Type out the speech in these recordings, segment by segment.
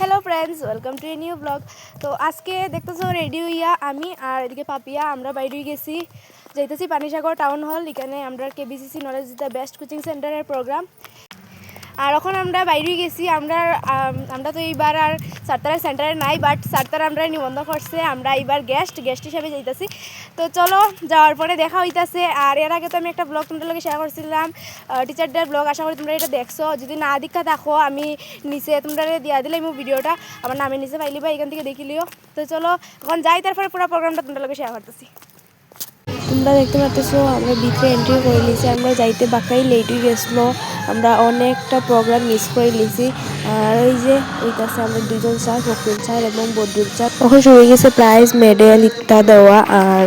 Hello friends, welcome to a new blog. তো আজকে দেখতেছো রেডি হইয়া আমি আর এদিকে পাপিয়া আমরা বাইরে গেছি, যাইতেছি পানিসাগর টাউন হল। এখানে আমরা কেবিসিসি নলেজ দ্য বেস্ট কোচিং সেন্টারের প্রোগ্রাম। আর এখন আমরা বাইরে গেছি। আমরা তো এইবার আর সারতারের সেন্টারে নাই, বাট সারতার আমরা নিবন্ধন করছে, আমরা এইবার গেস্ট হিসাবে যাইতেছি। তো চলো, যাওয়ার পরে দেখা হইতাছে। আর এর আগে তো আমি একটা ব্লগ তোমাদের লগে শেয়ার করছিলাম, টিচারদের ব্লগ। আশা করি তোমরা এটা দেখছো। যদি না দীক্ষা থাকো, আমি নিচে তোমরা দিয়া দিলে আমি ভিডিওটা আমার নামে নিচে পাইলি বা এখান থেকে দেখিলিও। তো চলো এখন যাই, তারপরে পুরো প্রোগ্রামটা তোমাদের লগে শেয়ার করতেছি। তোমরা দেখতে পাচ্ছ আমরা ভিতরে এন্ট্রি করে নিয়েছি। আমরা যাইতে বাকাই লেট হয়ে গেছিলো, আমরা অনেকটা প্রোগ্রাম মিস করে নিয়েছি। আর ওই যে ওই কাছে আমরা দুজন স্যার, ফকির স্যার এবং বদরুল স্যার, তখন শুরু হয়ে গেছে প্রাইজ মেডেল ইত্যাদি দেওয়া। আর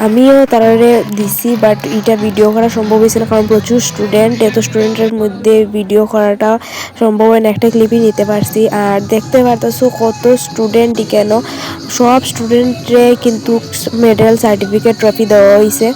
আমিও তারারে দিছি, বাট এটা ভিডিও করা সম্ভব হয়েছে না, কারণ প্রচুর স্টুডেন্ট, এত স্টুডেন্টের মধ্যে ভিডিও করাটা সম্ভব হয় না। একটা ক্লিপই নিতে পারছি। আর দেখতে পারতেছো কত স্টুডেন্ট, কেন সব স্টুডেন্টরে কিন্তু মেডেল, সার্টিফিকেট, ট্রফি দেওয়া হয়েছে।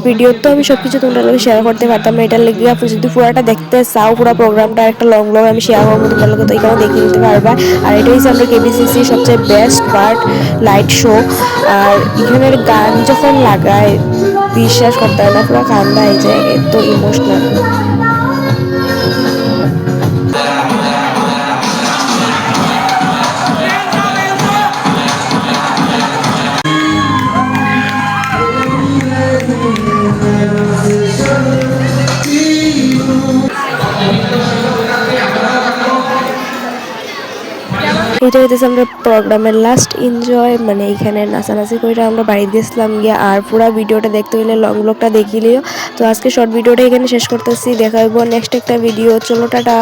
ভিডিও তো আমি সব কিছু তোমাদের লগে শেয়ার করতে পারতাম না, এটার লেগে আপনি যদি পুরোটা দেখতে চাও, পুরো প্রোগ্রামটা একটা লং আমি শেয়ার করবো তোমাদের লগে, তো এখানে দেখে নিতে পারবা। আর এটা হচ্ছে আমরা কেবিসিসি সবচেয়ে বেস্ট পার্ট, লাইট শো। আর এখানের গান যখন লাগায় বিশ্বাস করতে হয় না, পুরো কান্দা হয়ে যায়, এত ইমোশনাল। এটা হইতেছে আমরা প্রোগ্রামের লাস্ট এনজয়, মানে এখানে নাচানাচি করে আমরা বাড়ি দিয়েছিলাম গিয়া। আর পুরো ভিডিওটা দেখতে হইলে লং ব্লগটা দেখিলেও। তো আজকে শর্ট ভিডিওটা এখানে শেষ করতেছি, দেখা হইব নেক্সট একটা ভিডিও। চলো টাটা।